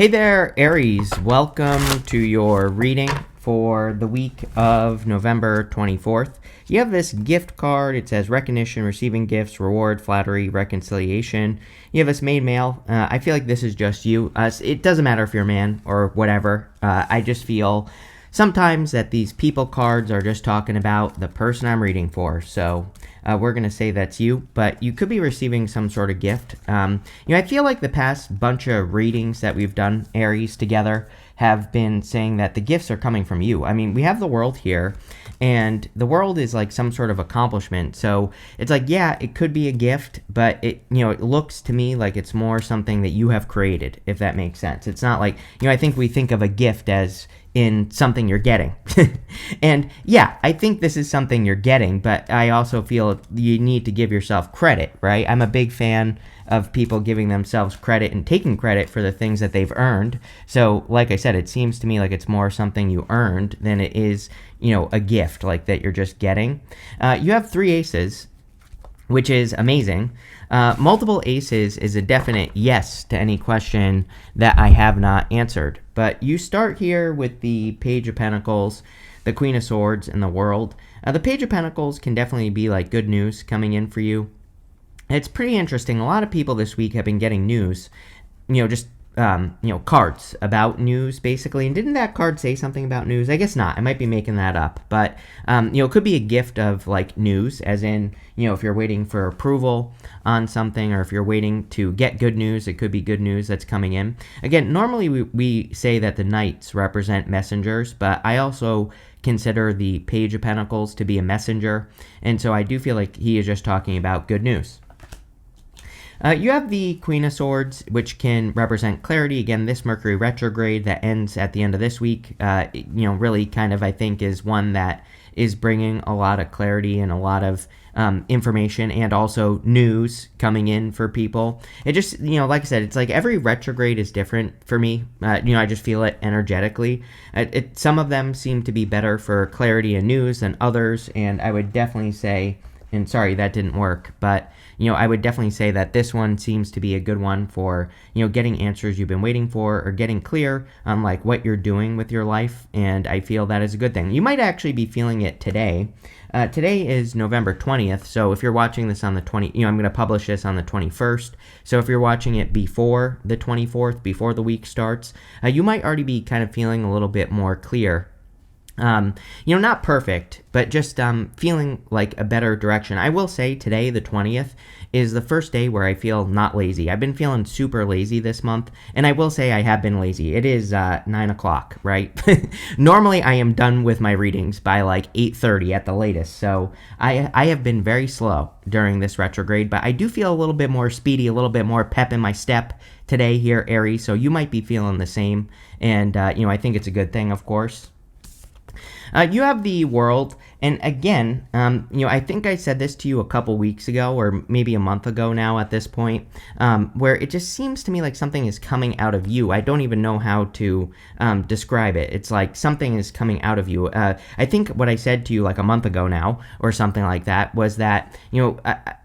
Hey there, Aries. Welcome to your reading for the week of November 24th. You have this gift card. It says recognition, receiving gifts, reward, flattery, reconciliation. You have this made mail. I feel like this is just you. It doesn't matter if you're a man or whatever. I just feel sometimes that these people cards are just talking about the person I'm reading for. So we're going to say that's you, but you could be receiving some sort of gift. I feel like the past bunch of readings that we've done, Aries, together, have been saying that the gifts are coming from you. I mean, we have the world here, and the world is like some sort of accomplishment. So it's like, yeah, it could be a gift, but it looks to me like it's more something that you have created, if that makes sense. It's not like, I think we think of a gift as in something you're getting. And yeah, I think this is something you're getting, but I also feel you need to give yourself credit, right? I'm a big fan of people giving themselves credit and taking credit for the things that they've earned. So like I said, it seems to me like it's more something you earned than it is, a gift like that you're just getting. You have 3 aces, which is amazing. Multiple aces is a definite yes to any question that I have not answered. But you start here with the Page of Pentacles, the Queen of Swords, and the World. The Page of Pentacles can definitely be like good news coming in for you. It's pretty interesting. A lot of people this week have been getting news, cards about news, basically. And didn't that card say something about news? I guess not. I might be making that up. But, it could be a gift of, like, news, as in, if you're waiting for approval on something, or if you're waiting to get good news, it could be good news that's coming in. Again, normally we say that the Knights represent messengers, but I also consider the Page of Pentacles to be a messenger. And so I do feel like he is just talking about good news. You have the Queen of Swords, which can represent clarity. Again, this Mercury retrograde that ends at the end of this week, really kind of, I think, is one that is bringing a lot of clarity and a lot of information and also news coming in for people. It just, like I said, it's like every retrograde is different for me. I just feel it energetically. Some of them seem to be better for clarity and news than others, and I would definitely say, and sorry, that didn't work, but, I would definitely say that this one seems to be a good one for, getting answers you've been waiting for or getting clear on, like, what you're doing with your life, and I feel that is a good thing. You might actually be feeling it today. Today is November 20th, so if you're watching this on the I'm going to publish this on the 21st, so if you're watching it before the 24th, before the week starts, you might already be kind of feeling a little bit more clear. Not perfect, but just feeling like a better direction. I will say today, the 20th, is the first day where I feel not lazy. I've been feeling super lazy this month, and I will say I have been lazy. It is 9 o'clock, right? Normally, I am done with my readings by like 8:30 at the latest, so I have been very slow during this retrograde, but I do feel a little bit more speedy, a little bit more pep in my step today here, Aries, so you might be feeling the same, and, I think it's a good thing, of course. You have the World, and again, I think I said this to you a couple weeks ago, or maybe a month ago now at this point, where it just seems to me like something is coming out of you. I don't even know how to describe it. It's like something is coming out of you. I think what I said to you like a month ago now, or something like that, was that,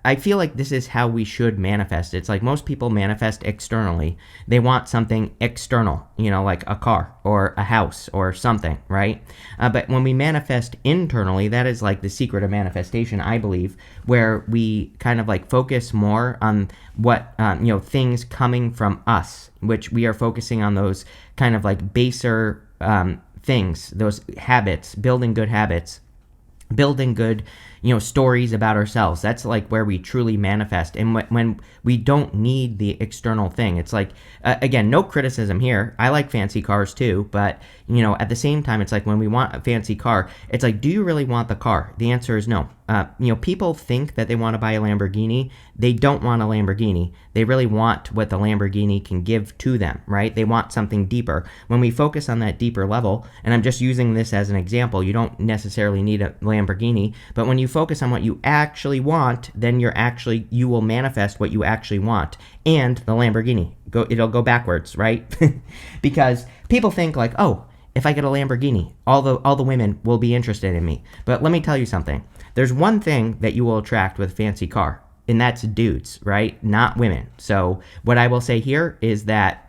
I feel like this is how we should manifest. It's like most people manifest externally. They want something external, like a car or a house or something, right? But when we manifest internally, that is like the secret of manifestation, I believe, where we kind of like focus more on what, things coming from us, which we are focusing on those kind of like baser things, those habits, building good habits, building good, stories about ourselves. That's like where we truly manifest. And when we don't need the external thing, it's like, again, no criticism here. I like fancy cars too, but, at the same time, it's like when we want a fancy car, it's like, do you really want the car? The answer is no. People think that they want to buy a Lamborghini. They don't want a Lamborghini. They really want what the Lamborghini can give to them, right? They want something deeper. When we focus on that deeper level, and I'm just using this as an example, you don't necessarily need a Lamborghini, but when you focus on what you actually want, then you will manifest what you actually want. And the Lamborghini, it'll go backwards, right? Because people think like, oh, if I get a Lamborghini, all the women will be interested in me. But let me tell you something. There's one thing that you will attract with a fancy car, and that's dudes, right? Not women. So what I will say here is that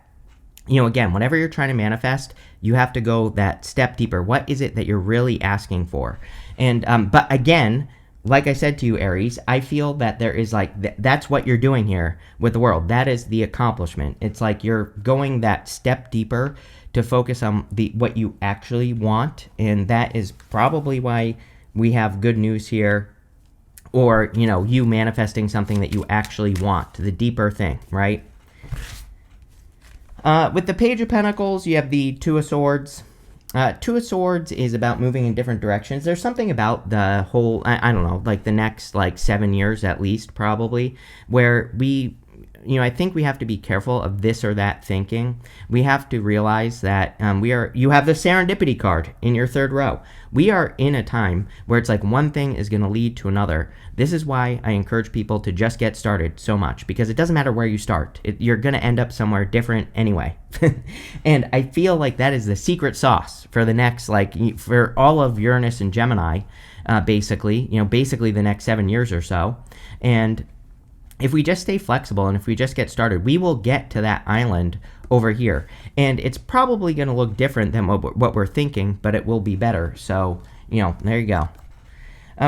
again, whatever you're trying to manifest, you have to go that step deeper. What is it that you're really asking for? And but again, like I said to you, Aries, I feel that there is that's what you're doing here with the world. That is the accomplishment. It's like you're going that step deeper to focus on what you actually want, and that is probably why we have good news here, or you manifesting something that you actually want, the deeper thing, right? With the Page of Pentacles, you have the Two of Swords. Two of Swords is about moving in different directions. There's something about the whole, I don't know, like the next 7 years at least, probably, where I think we have to be careful of this or that thinking. We have to realize that you have the serendipity card in your third row. We are in a time where it's like one thing is going to lead to another. This is why I encourage people to just get started so much, because it doesn't matter where you start. You're going to end up somewhere different anyway. And I feel like that is the secret sauce for the next, for all of Uranus and Gemini, basically the next 7 years or so. And if we just stay flexible and if we just get started, we will get to that island over here. And it's probably going to look different than what we're thinking, but it will be better. So, there you go.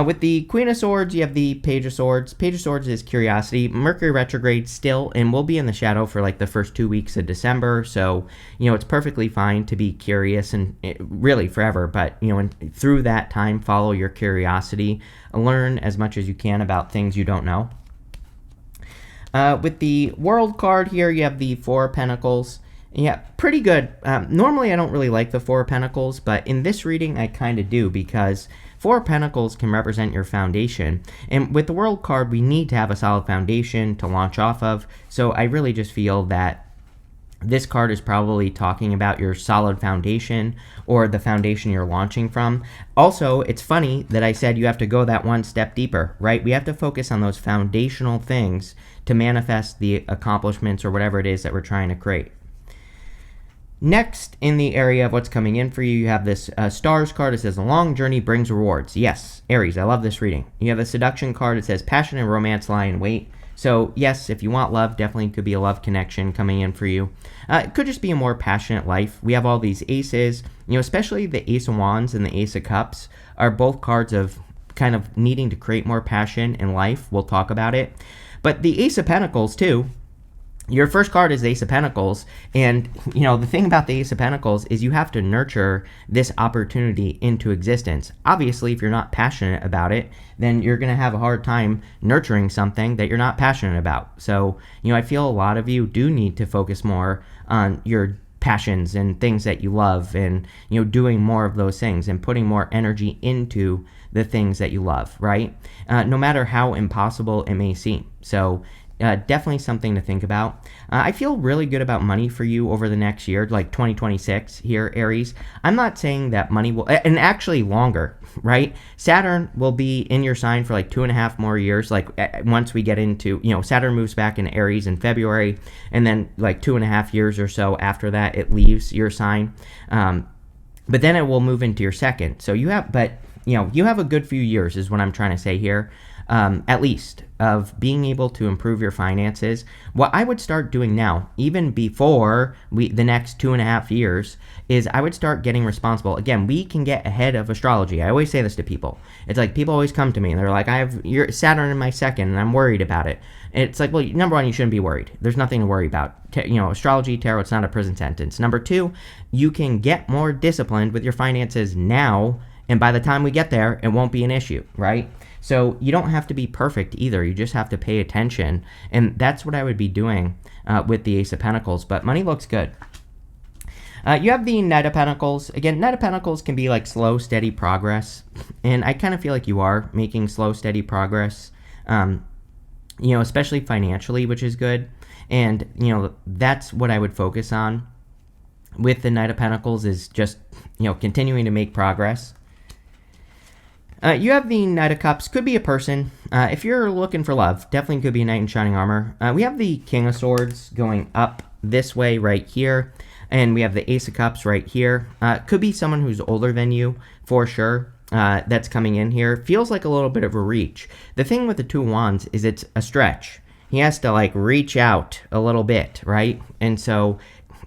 With the Queen of Swords, you have the Page of Swords. Page of Swords is curiosity. Mercury retrograde still, and we'll be in the shadow for the first 2 weeks of December. So, it's perfectly fine to be curious, and really forever. But, and through that time, follow your curiosity. Learn as much as you can about things you don't know. With the World card here, you have the Four of Pentacles. Yeah, pretty good. Normally, I don't really like the Four of Pentacles, but in this reading, I kind of do, because Four of Pentacles can represent your foundation. And with the World card, we need to have a solid foundation to launch off of. So I really just feel that this card is probably talking about your solid foundation, or the foundation you're launching from. Also, it's funny that I said you have to go that one step deeper, right? We have to focus on those foundational things to manifest the accomplishments or whatever it is that we're trying to create. Next, in the area of what's coming in for you, you have this Stars card. It says, a long journey brings rewards. Yes, Aries, I love this reading. You have a Seduction card. It says, passion and romance lie in wait. So, yes, if you want love, definitely could be a love connection coming in for you. It could just be a more passionate life. We have all these aces, especially the Ace of Wands and the Ace of Cups are both cards of kind of needing to create more passion in life. We'll talk about it. But the Ace of Pentacles, too. Your first card is the Ace of Pentacles, and, the thing about the Ace of Pentacles is you have to nurture this opportunity into existence. Obviously, if you're not passionate about it, then you're going to have a hard time nurturing something that you're not passionate about. So, I feel a lot of you do need to focus more on your passions and things that you love, and, doing more of those things and putting more energy into the things that you love, right? No matter how impossible it may seem. So, definitely something to think about. I feel really good about money for you over the next year, like 2026 here, Aries. I'm not saying that money will, and actually longer, right? Saturn will be in your sign for 2.5 more years. Once we get into, Saturn moves back in Aries in February, and then 2.5 years or so after that, it leaves your sign. But then it will move into your second. So you have a good few years is what I'm trying to say here. At least, of being able to improve your finances. What I would start doing now, even before the next 2.5 years, is I would start getting responsible. Again, we can get ahead of astrology. I always say this to people. It's like people always come to me and they're like, I have your Saturn in my second and I'm worried about it. And it's like, well, number one, you shouldn't be worried. There's nothing to worry about. Astrology, tarot, it's not a prison sentence. Number two, you can get more disciplined with your finances now, and by the time we get there, it won't be an issue, right? So you don't have to be perfect either. You just have to pay attention. And that's what I would be doing with the Ace of Pentacles. But money looks good. You have the Knight of Pentacles. Again, Knight of Pentacles can be slow, steady progress. And I kind of feel like you are making slow, steady progress, especially financially, which is good. And, that's what I would focus on with the Knight of Pentacles, is just, continuing to make progress. You have the Knight of Cups. Could be a person. If you're looking for love, definitely could be a knight in shining armor. We have the King of Swords going up this way right here. And we have the Ace of Cups right here. Could be someone who's older than you, for sure, that's coming in here. Feels like a little bit of a reach. The thing with the Two of Wands is it's a stretch. He has to reach out a little bit, right? And so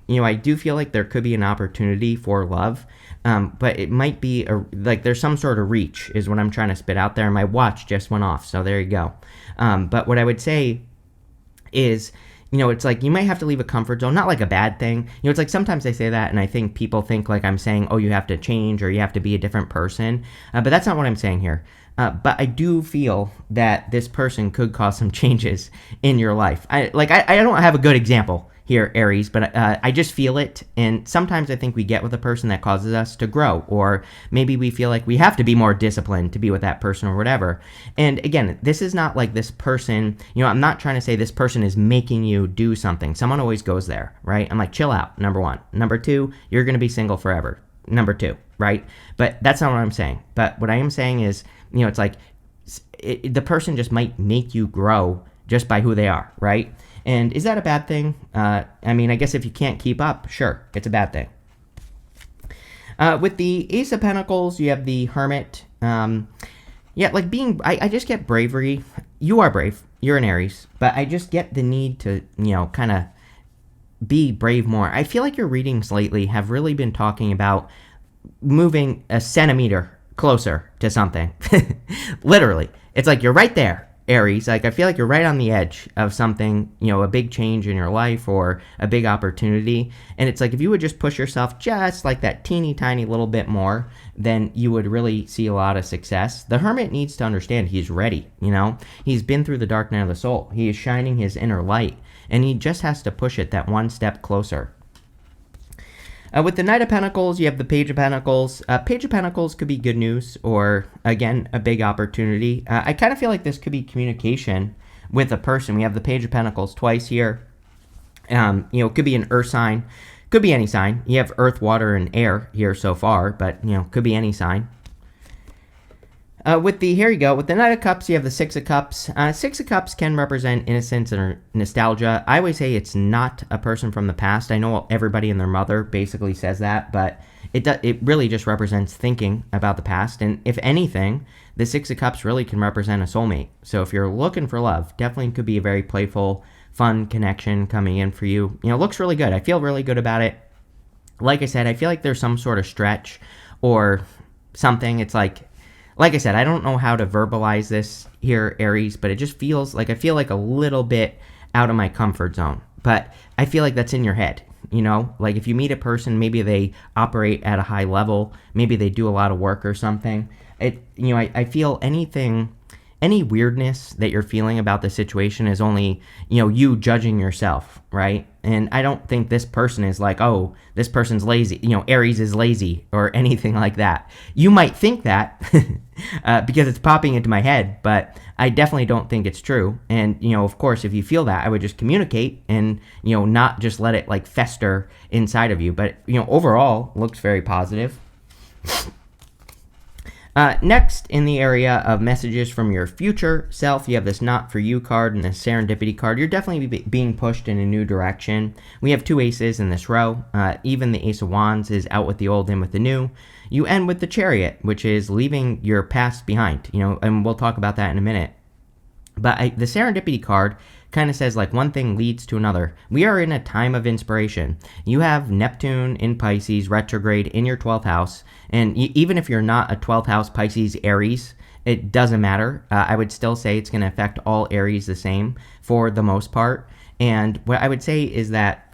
I do feel like there could be an opportunity for love, but it might be like there's some sort of reach is what I'm trying to spit out there. And my watch just went off, so there you go. But what I would say is, it's like you might have to leave a comfort zone, not like a bad thing. It's like sometimes I say that and I think people think like I'm saying, oh, you have to change or you have to be a different person. But that's not what I'm saying here. But I do feel that this person could cause some changes in your life. I don't have a good example here, Aries, but I just feel it. And sometimes I think we get with a person that causes us to grow, or maybe we feel like we have to be more disciplined to be with that person or whatever. And again, this is not like this person, I'm not trying to say this person is making you do something. Someone always goes there, right? I'm like, chill out, number one. Number two, you're going to be single forever. Number two, right? But that's not what I'm saying. But what I am saying is, it's like the person just might make you grow just by who they are, right? And is that a bad thing? I guess if you can't keep up, sure, it's a bad thing. With the Ace of Pentacles, you have the Hermit. I just get bravery. You are brave. You're an Aries. But I just get the need to, kind of be brave more. I feel like your readings lately have really been talking about moving a centimeter closer to something. Literally. It's like you're right there, Aries. Like I feel like you're right on the edge of something, a big change in your life or a big opportunity. And it's like if you would just push yourself just like that teeny tiny little bit more, then you would really see a lot of success. The Hermit needs to understand he's ready, He's been through the dark night of the soul. He is shining his inner light, and he just has to push it that one step closer. With the Knight of Pentacles, you have the Page of Pentacles. Page of Pentacles could be good news or, again, a big opportunity. I kind of feel like this could be communication with a person. We have the Page of Pentacles twice here. It could be an earth sign. Could be any sign. You have earth, water, and air here so far, but, could be any sign. Here you go. With the Knight of Cups, you have the Six of Cups. Six of Cups can represent innocence or nostalgia. I always say it's not a person from the past. I know everybody and their mother basically says that, but it really just represents thinking about the past. And if anything, the Six of Cups really can represent a soulmate. So if you're looking for love, definitely could be a very playful, fun connection coming in for you. It looks really good. I feel really good about it. Like I said, I feel like there's some sort of stretch or something. It's like I said, I don't know how to verbalize this here, Aries, but it just feels like I feel like a little bit out of my comfort zone. But I feel like that's in your head, Like if you meet a person, maybe they operate at a high level, maybe they do a lot of work or something. I feel any weirdness that you're feeling about the situation is only, you judging yourself, right? And I don't think this person is like, oh, this person's lazy, Aries is lazy or anything like that. You might think that because it's popping into my head, but I definitely don't think it's true. And, of course, if you feel that, I would just communicate and, not just let it like fester inside of you. But, overall, looks very positive. Next, in the area of messages from your future self, you have this Not For You card and this Serendipity card. You're definitely being pushed in a new direction. We have two aces in this row. Even the Ace of Wands is out with the old, in with the new. You end with the Chariot, which is leaving your past behind, and we'll talk about that in a minute. But the Serendipity card kind of says like one thing leads to another. We are in a time of inspiration. You have Neptune in Pisces retrograde in your 12th house. And even if you're not a 12th house Pisces Aries, it doesn't matter. I would still say it's going to affect all Aries the same for the most part. And what I would say is that,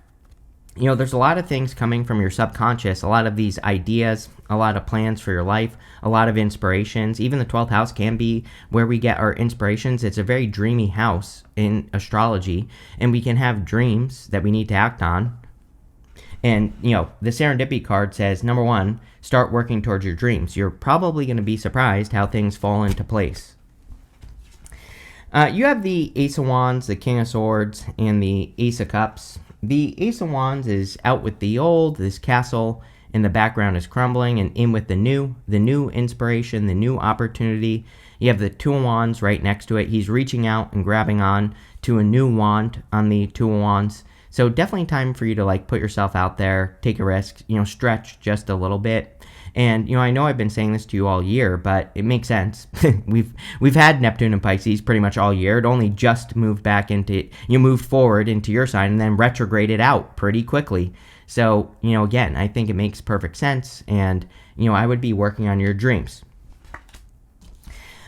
there's a lot of things coming from your subconscious, a lot of these ideas, a lot of plans for your life, a lot of inspirations. Even the 12th house can be where we get our inspirations. It's a very dreamy house in astrology, and we can have dreams that we need to act on. And, the Serendipity card says, number one, start working towards your dreams. You're probably going to be surprised how things fall into place. You have the Ace of Wands, the King of Swords, and the Ace of Cups. The Ace of Wands is out with the old, this castle in the background is crumbling, and in with the new inspiration, the new opportunity. You have the Two of Wands right next to it. He's reaching out and grabbing on to a new wand on the Two of Wands. So definitely time for you to like put yourself out there, take a risk, stretch just a little bit. And, I know I've been saying this to you all year, but it makes sense. We've had Neptune and Pisces pretty much all year. It only just moved back into, moved forward into your sign and then retrograded out pretty quickly. So, again, I think it makes perfect sense, and, I would be working on your dreams.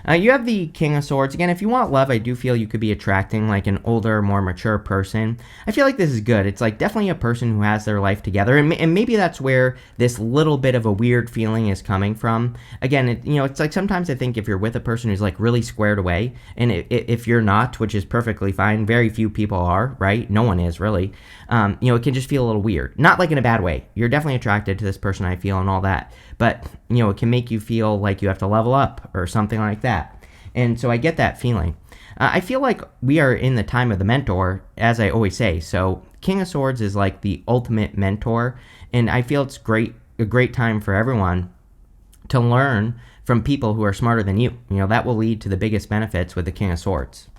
You have the King of Swords. Again, if you want love, I do feel you could be attracting like an older, more mature person. I feel like this is good. It's like definitely a person who has their life together, and maybe that's where this little bit of a weird feeling is coming from. Again, it's like sometimes I think if you're with a person who's like really squared away, and if you're not, which is perfectly fine, very few people are, right? No one is really. It can just feel a little weird. Not like in a bad way. You're definitely attracted to this person, I feel, and all that. But, it can make you feel like you have to level up or something like that. And so I get that feeling. I feel like we are in the time of the mentor, as I always say. So King of Swords is like the ultimate mentor. And I feel it's a great time for everyone to learn from people who are smarter than you. That will lead to the biggest benefits with the King of Swords.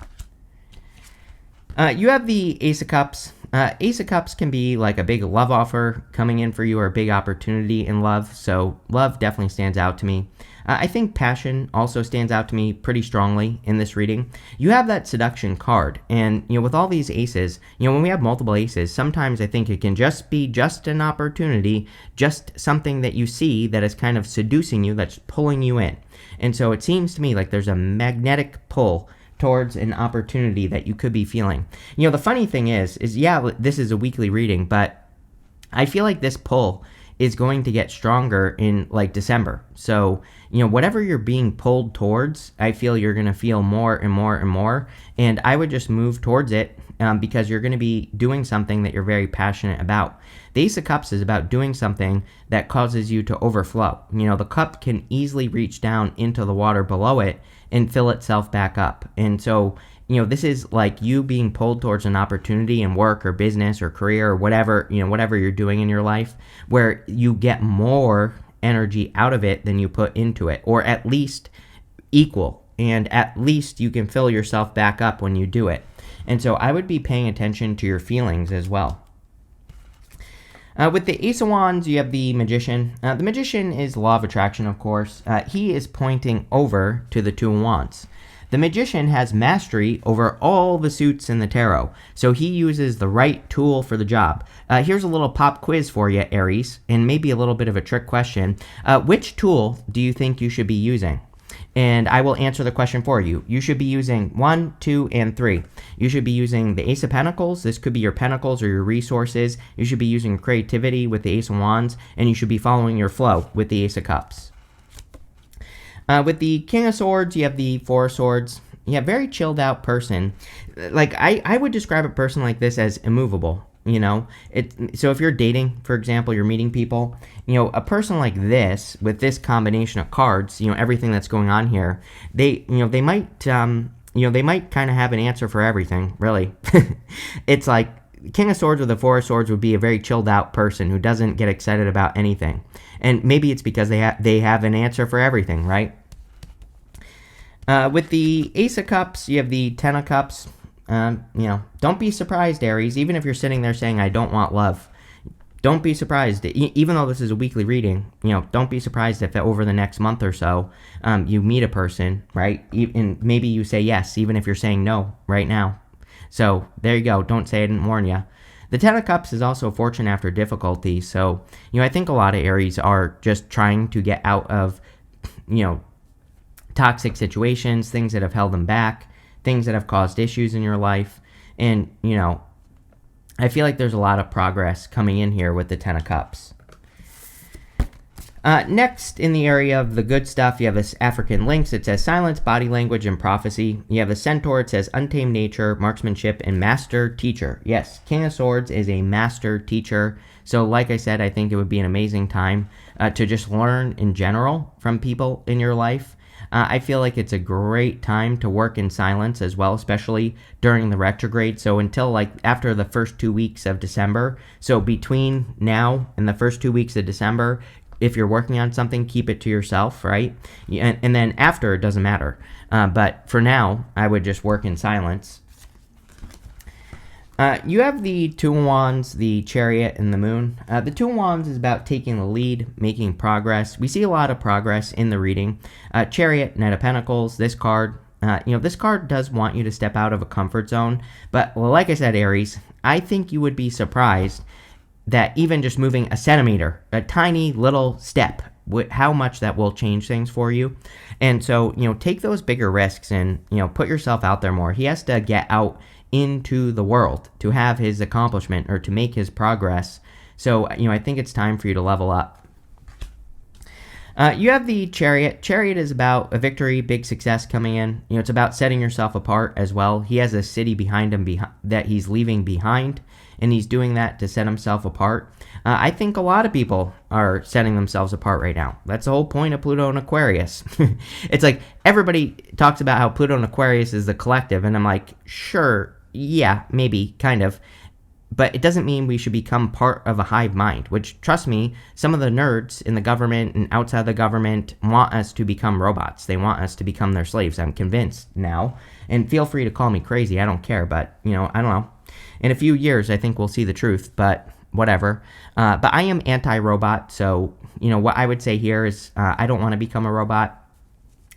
You have the Ace of Cups. Ace of Cups can be like a big love offer coming in for you or a big opportunity in love. So love definitely stands out to me. I think passion also stands out to me pretty strongly in this reading. You have that seduction card. And, with all these aces, when we have multiple aces, sometimes I think it can just be just an opportunity, just something that you see that is kind of seducing you, that's pulling you in. And so it seems to me like there's a magnetic pull towards an opportunity that you could be feeling. The funny thing is yeah, this is a weekly reading, but I feel like this pull is going to get stronger in like December. So, whatever you're being pulled towards, I feel you're going to feel more and more and more. And I would just move towards it because you're going to be doing something that you're very passionate about. The Ace of Cups is about doing something that causes you to overflow. The cup can easily reach down into the water below it and fill itself back up. And so, this is like you being pulled towards an opportunity in work or business or career or whatever, whatever you're doing in your life, where you get more energy out of it than you put into it, or at least equal. And at least you can fill yourself back up when you do it. And so I would be paying attention to your feelings as well. With the Ace of Wands, you have the Magician. The Magician is law of attraction, of course. He is pointing over to the Two of Wands. The Magician has mastery over all the suits in the tarot, so he uses the right tool for the job. Here's a little pop quiz for you, Aries, and maybe a little bit of a trick question. Which tool do you think you should be using? And I will answer the question for you. You should be using 1, 2, and 3. You should be using the Ace of Pentacles. This could be your pentacles or your resources. You should be using creativity with the Ace of Wands, and you should be following your flow with the Ace of Cups. With the King of Swords, you have the Four of Swords. You have a very chilled out person. Like I would describe a person like this as immovable. So if you're dating, for example, you're meeting people, a person like this with this combination of cards, everything that's going on here, they might kind of have an answer for everything, really. It's like King of Swords with the Four of Swords would be a very chilled out person who doesn't get excited about anything. And maybe it's because they have an answer for everything, right? With the Ace of Cups, you have the Ten of Cups. Don't be surprised, Aries, even if you're sitting there saying, I don't want love. Don't be surprised, even though this is a weekly reading, don't be surprised if over the next month or so, you meet a person, right? And maybe you say yes, even if you're saying no right now. So there you go. Don't say I didn't warn you. The Ten of Cups is also fortune after difficulty. So, I think a lot of Aries are just trying to get out of, toxic situations, things that have held them back, things that have caused issues in your life. And, I feel like there's a lot of progress coming in here with the Ten of Cups. Next, in the area of the good stuff, you have this African lynx. It says silence, body language, and prophecy. You have the centaur. It says untamed nature, marksmanship, and master teacher. Yes, King of Swords is a master teacher. So like I said, I think it would be an amazing time to just learn in general from people in your life. I feel like it's a great time to work in silence as well, especially during the retrograde. So until like after the first 2 weeks of December. So between now and the first 2 weeks of December, if you're working on something, keep it to yourself, right? And then after, it doesn't matter. But for now, I would just work in silence. You have the Two of Wands, the Chariot, and the Moon. The Two of Wands is about taking the lead, making progress. We see a lot of progress in the reading. Chariot, Knight of Pentacles, this card. This card does want you to step out of a comfort zone. But like I said, Aries, I think you would be surprised that even just moving a centimeter, a tiny little step, how much that will change things for you. And so, take those bigger risks and, put yourself out there more. He has to get out into the world to have his accomplishment or to make his progress. So, I think it's time for you to level up. You have the Chariot. Chariot is about a victory, big success coming in. It's about setting yourself apart as well. He has a city behind him that he's leaving behind, and he's doing that to set himself apart. I think a lot of people are setting themselves apart right now. That's the whole point of Pluto and Aquarius. It's like everybody talks about how Pluto and Aquarius is the collective, and I'm like, sure, yeah, maybe, kind of. But it doesn't mean we should become part of a hive mind, which, trust me, some of the nerds in the government and outside the government want us to become robots. They want us to become their slaves. I'm convinced now. And feel free to call me crazy. I don't care. But, I don't know. In a few years, I think we'll see the truth. But whatever. But I am anti-robot. So, what I would say here is I don't want to become a robot.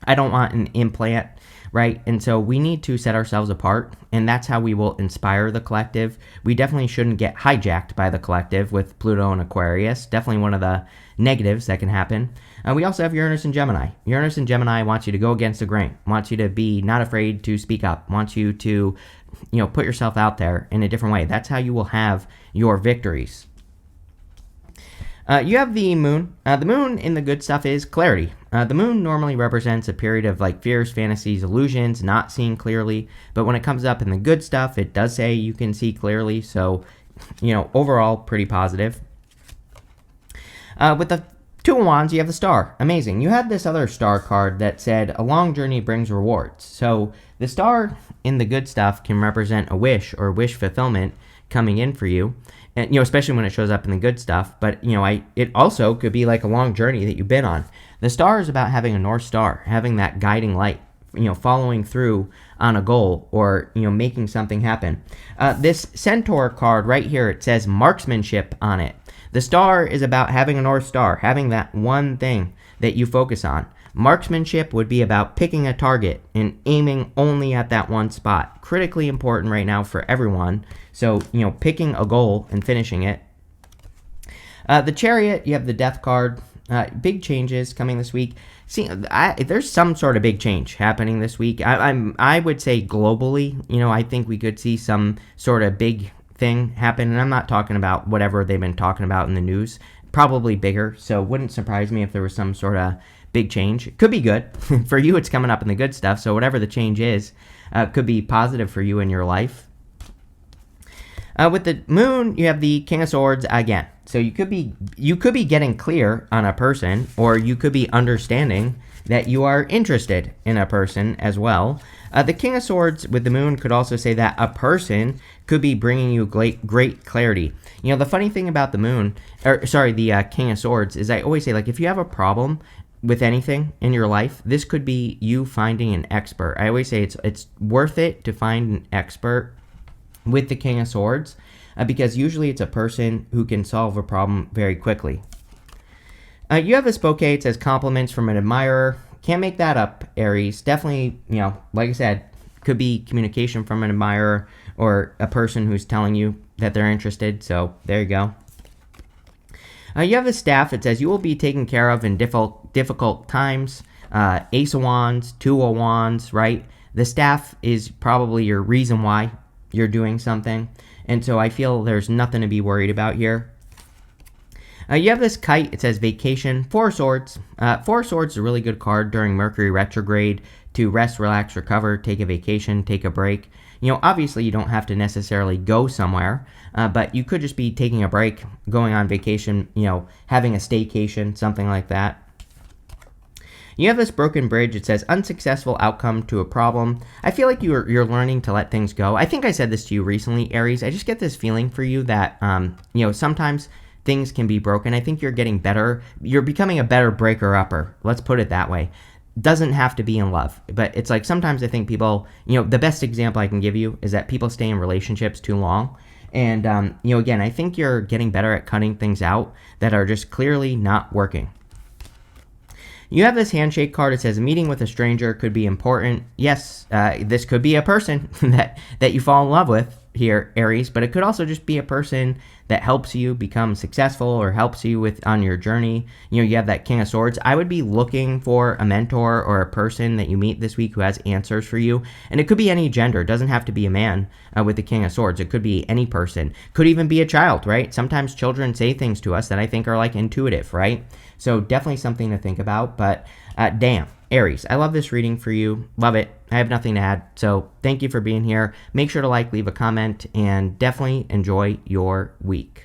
I don't want an implant. Right? And so we need to set ourselves apart, and that's how we will inspire the collective. We definitely shouldn't get hijacked by the collective with Pluto and Aquarius. Definitely one of the negatives that can happen. We also have Uranus and Gemini. Uranus and Gemini wants you to go against the grain, wants you to be not afraid to speak up, wants you to, put yourself out there in a different way. That's how you will have your victories. You have the moon. The moon in the good stuff is clarity. The moon normally represents a period of fears, fantasies, illusions, not seeing clearly. But when it comes up in the good stuff, it does say you can see clearly. So, overall, pretty positive. With the Two of Wands, you have the Star. Amazing. You had this other Star card that said, a long journey brings rewards. So the Star in the good stuff can represent a wish or wish fulfillment coming in for you. And, especially when it shows up in the good stuff. But, it also could be like a long journey that you've been on. The Star is about having a North Star, having that guiding light, following through on a goal or, making something happen. This Centaur card right here, it says marksmanship on it. The Star is about having a North Star, having that one thing that you focus on. Marksmanship would be about picking a target and aiming only at that one spot. Critically important right now for everyone. So, picking a goal and finishing it. The Chariot, you have the Death card. Big changes coming this week. See, there's some sort of big change happening this week. I would say globally, I think we could see some sort of big thing happen. And I'm not talking about whatever they've been talking about in the news. Probably bigger. So it wouldn't surprise me if there was some sort of big change. It could be good. For you, it's coming up in the good stuff. So whatever the change is, could be positive for you in your life. With the moon, you have the King of Swords again. So you could be getting clear on a person, or you could be understanding that you are interested in a person as well. The King of Swords with the moon could also say that a person could be bringing you great clarity. The funny thing about the moon, the King of Swords, is I always say, if you have a problem with anything in your life, this could be you finding an expert. I always say it's worth it to find an expert with the King of Swords, because usually it's a person who can solve a problem very quickly. You have this bouquet. It says compliments from an admirer. Can't make that up, Aries. Definitely, like I said, could be communication from an admirer or a person who's telling you that they're interested. So there you go. You have the staff. It says you will be taken care of in difficult times. Ace of Wands, Two of Wands, right? The staff is probably your reason why you're doing something. And so I feel there's nothing to be worried about here. You have this kite. It says vacation. Four of Swords. Four of Swords is a really good card during Mercury retrograde to rest, relax, recover, take a vacation, take a break. Obviously you don't have to necessarily go somewhere, but you could just be taking a break, going on vacation, having a staycation, something like that. You have this broken bridge. It says unsuccessful outcome to a problem. I feel like you're learning to let things go. I think I said this to you recently, Aries. I just get this feeling for you that, sometimes things can be broken. I think you're getting better. You're becoming a better breaker-upper. Let's put it that way. Doesn't have to be in love, but it's sometimes I think people, the best example I can give you is that people stay in relationships too long. And, again, I think you're getting better at cutting things out that are just clearly not working. You have this handshake card. It says a meeting with a stranger could be important. Yes, this could be a person that you fall in love with. here, Aries, but it could also just be a person that helps you become successful or helps you with on your journey. You have that King of Swords. I would be looking for a mentor or a person that you meet this week who has answers for you. And it could be any gender. It doesn't have to be a man with the King of Swords. It could be any person. Could even be a child, right? Sometimes children say things to us that I think are like intuitive, right? So definitely something to think about. But damn, Aries, I love this reading for you. Love it. I have nothing to add. So thank you for being here. Make sure to leave a comment, and definitely enjoy your week.